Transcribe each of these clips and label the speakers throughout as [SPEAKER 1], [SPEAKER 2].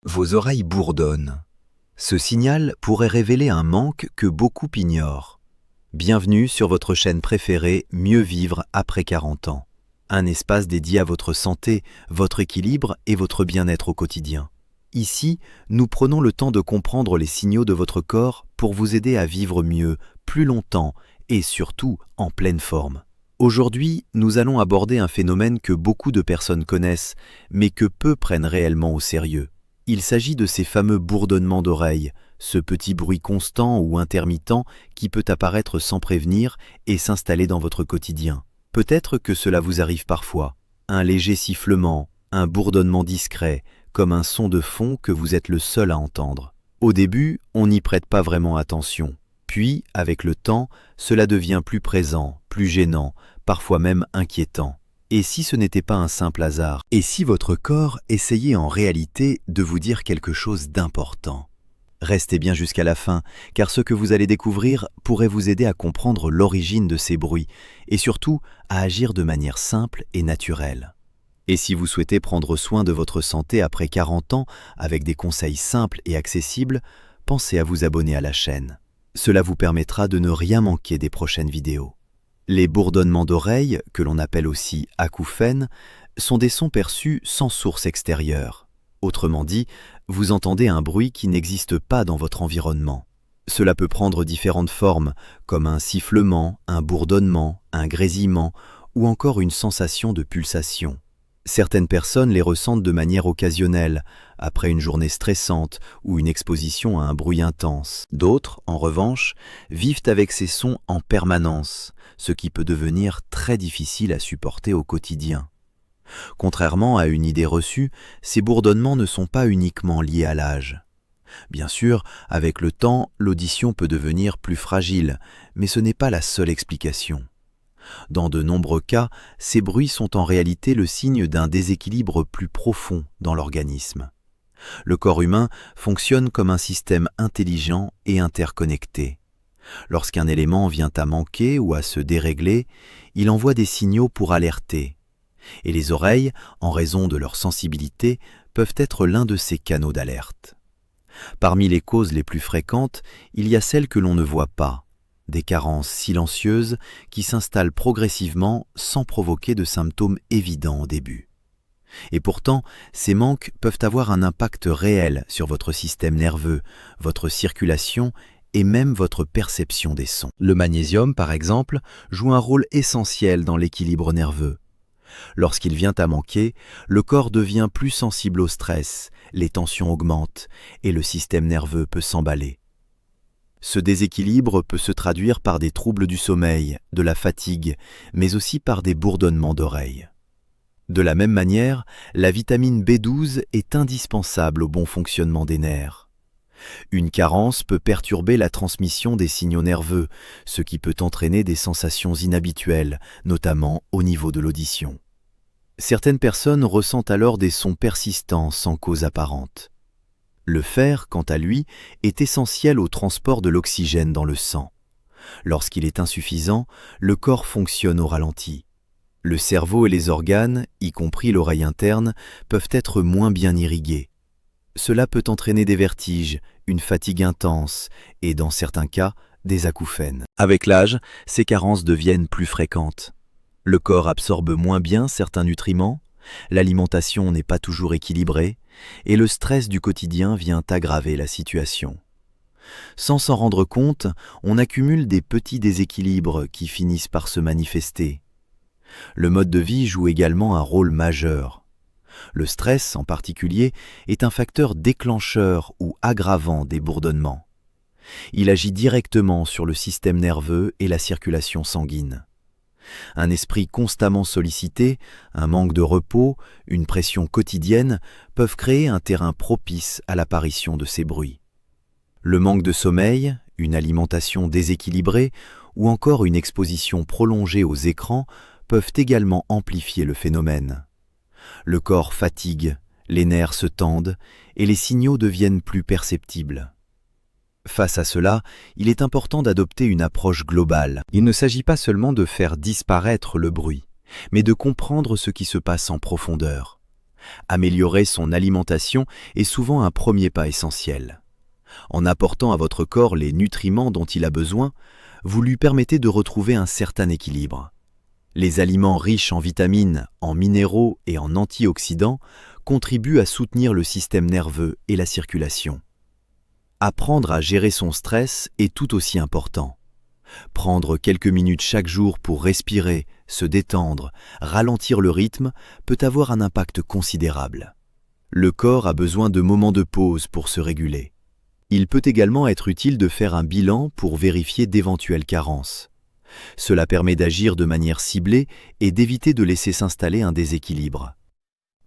[SPEAKER 1] Vos oreilles bourdonnent. Ce signal pourrait révéler un manque que beaucoup ignorent. Bienvenue sur votre chaîne préférée Mieux vivre après 40 ans. Un espace dédié à votre santé, votre équilibre et votre bien-être au quotidien. Ici, nous prenons le temps de comprendre les signaux de votre corps pour vous aider à vivre mieux, plus longtemps et surtout en pleine forme. Aujourd'hui, nous allons aborder un phénomène que beaucoup de personnes connaissent, mais que peu prennent réellement au sérieux. Il s'agit de ces fameux bourdonnements d'oreilles, ce petit bruit constant ou intermittent qui peut apparaître sans prévenir et s'installer dans votre quotidien. Peut-être que cela vous arrive parfois. Un léger sifflement, un bourdonnement discret, comme un son de fond que vous êtes le seul à entendre. Au début, on n'y prête pas vraiment attention. Puis, avec le temps, cela devient plus présent, plus gênant, parfois même inquiétant. Et si ce n'était pas un simple hasard? Et si votre corps essayait en réalité de vous dire quelque chose d'important? Restez bien jusqu'à la fin, car ce que vous allez découvrir pourrait vous aider à comprendre l'origine de ces bruits, et surtout à agir de manière simple et naturelle. Et si vous souhaitez prendre soin de votre santé après 40 ans, avec des conseils simples et accessibles, pensez à vous abonner à la chaîne. Cela vous permettra de ne rien manquer des prochaines vidéos. Les bourdonnements d'oreilles, que l'on appelle aussi acouphènes, sont des sons perçus sans source extérieure. Autrement dit, vous entendez un bruit qui n'existe pas dans votre environnement. Cela peut prendre différentes formes, comme un sifflement, un bourdonnement, un grésillement ou encore une sensation de pulsation. Certaines personnes les ressentent de manière occasionnelle, après une journée stressante ou une exposition à un bruit intense. D'autres, en revanche, vivent avec ces sons en permanence, ce qui peut devenir très difficile à supporter au quotidien. Contrairement à une idée reçue, ces bourdonnements ne sont pas uniquement liés à l'âge. Bien sûr, avec le temps, l'audition peut devenir plus fragile, mais ce n'est pas la seule explication. Dans de nombreux cas, ces bruits sont en réalité le signe d'un déséquilibre plus profond dans l'organisme. Le corps humain fonctionne comme un système intelligent et interconnecté. Lorsqu'un élément vient à manquer ou à se dérégler, il envoie des signaux pour alerter. Et les oreilles, en raison de leur sensibilité, peuvent être l'un de ces canaux d'alerte. Parmi les causes les plus fréquentes, il y a celles que l'on ne voit pas. Des carences silencieuses qui s'installent progressivement sans provoquer de symptômes évidents au début. Et pourtant, ces manques peuvent avoir un impact réel sur votre système nerveux, votre circulation et même votre perception des sons. Le magnésium, par exemple, joue un rôle essentiel dans l'équilibre nerveux. Lorsqu'il vient à manquer, le corps devient plus sensible au stress, les tensions augmentent et le système nerveux peut s'emballer. Ce déséquilibre peut se traduire par des troubles du sommeil, de la fatigue, mais aussi par des bourdonnements d'oreilles. De la même manière, la vitamine B12 est indispensable au bon fonctionnement des nerfs. Une carence peut perturber la transmission des signaux nerveux, ce qui peut entraîner des sensations inhabituelles, notamment au niveau de l'audition. Certaines personnes ressentent alors des sons persistants sans cause apparente. Le fer, quant à lui, est essentiel au transport de l'oxygène dans le sang. Lorsqu'il est insuffisant, le corps fonctionne au ralenti. Le cerveau et les organes, y compris l'oreille interne, peuvent être moins bien irrigués. Cela peut entraîner des vertiges, une fatigue intense et, dans certains cas, des acouphènes. Avec l'âge, ces carences deviennent plus fréquentes. Le corps absorbe moins bien certains nutriments, l'alimentation n'est pas toujours équilibrée, et le stress du quotidien vient aggraver la situation. Sans s'en rendre compte, on accumule des petits déséquilibres qui finissent par se manifester. Le mode de vie joue également un rôle majeur. Le stress, en particulier, est un facteur déclencheur ou aggravant des bourdonnements. Il agit directement sur le système nerveux et la circulation sanguine. Un esprit constamment sollicité, un manque de repos, une pression quotidienne peuvent créer un terrain propice à l'apparition de ces bruits. Le manque de sommeil, une alimentation déséquilibrée ou encore une exposition prolongée aux écrans peuvent également amplifier le phénomène. Le corps fatigue, les nerfs se tendent et les signaux deviennent plus perceptibles. Face à cela, il est important d'adopter une approche globale. Il ne s'agit pas seulement de faire disparaître le bruit, mais de comprendre ce qui se passe en profondeur. Améliorer son alimentation est souvent un premier pas essentiel. En apportant à votre corps les nutriments dont il a besoin, vous lui permettez de retrouver un certain équilibre. Les aliments riches en vitamines, en minéraux et en antioxydants contribuent à soutenir le système nerveux et la circulation. Apprendre à gérer son stress est tout aussi important. Prendre quelques minutes chaque jour pour respirer, se détendre, ralentir le rythme peut avoir un impact considérable. Le corps a besoin de moments de pause pour se réguler. Il peut également être utile de faire un bilan pour vérifier d'éventuelles carences. Cela permet d'agir de manière ciblée et d'éviter de laisser s'installer un déséquilibre.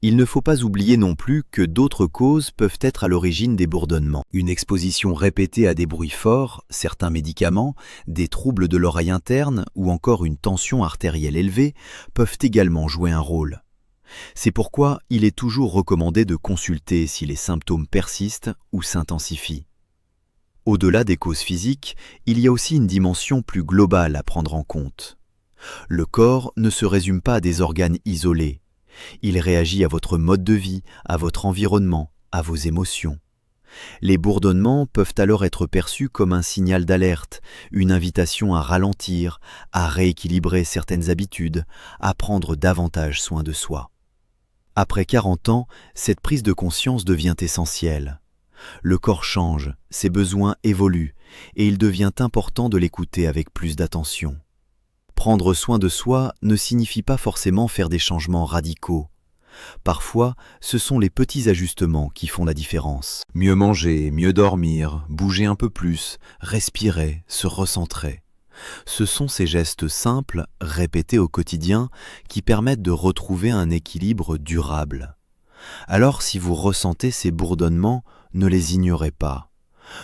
[SPEAKER 1] Il ne faut pas oublier non plus que d'autres causes peuvent être à l'origine des bourdonnements. Une exposition répétée à des bruits forts, certains médicaments, des troubles de l'oreille interne ou encore une tension artérielle élevée peuvent également jouer un rôle. C'est pourquoi il est toujours recommandé de consulter si les symptômes persistent ou s'intensifient. Au-delà des causes physiques, il y a aussi une dimension plus globale à prendre en compte. Le corps ne se résume pas à des organes isolés. Il réagit à votre mode de vie, à votre environnement, à vos émotions. Les bourdonnements peuvent alors être perçus comme un signal d'alerte, une invitation à ralentir, à rééquilibrer certaines habitudes, à prendre davantage soin de soi. Après 40 ans, cette prise de conscience devient essentielle. Le corps change, ses besoins évoluent, et il devient important de l'écouter avec plus d'attention. Prendre soin de soi ne signifie pas forcément faire des changements radicaux. Parfois, ce sont les petits ajustements qui font la différence. Mieux manger, mieux dormir, bouger un peu plus, respirer, se recentrer. Ce sont ces gestes simples, répétés au quotidien, qui permettent de retrouver un équilibre durable. Alors, si vous ressentez ces bourdonnements, ne les ignorez pas.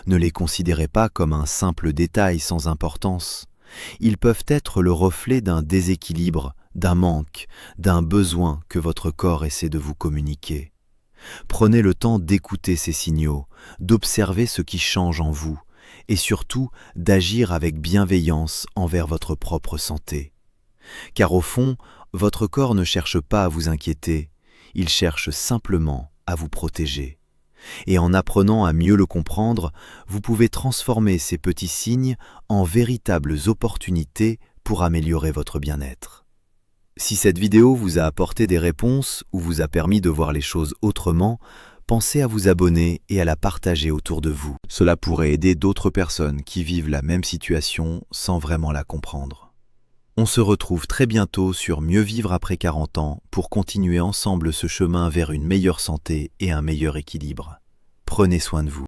[SPEAKER 1] Ne les considérez pas comme un simple détail sans importance. Ils peuvent être le reflet d'un déséquilibre, d'un manque, d'un besoin que votre corps essaie de vous communiquer. Prenez le temps d'écouter ces signaux, d'observer ce qui change en vous, et surtout d'agir avec bienveillance envers votre propre santé. Car au fond, votre corps ne cherche pas à vous inquiéter, il cherche simplement à vous protéger. Et en apprenant à mieux le comprendre, vous pouvez transformer ces petits signes en véritables opportunités pour améliorer votre bien-être. Si cette vidéo vous a apporté des réponses ou vous a permis de voir les choses autrement, pensez à vous abonner et à la partager autour de vous. Cela pourrait aider d'autres personnes qui vivent la même situation sans vraiment la comprendre. On se retrouve très bientôt sur Mieux vivre après 40 ans pour continuer ensemble ce chemin vers une meilleure santé et un meilleur équilibre. Prenez soin de vous.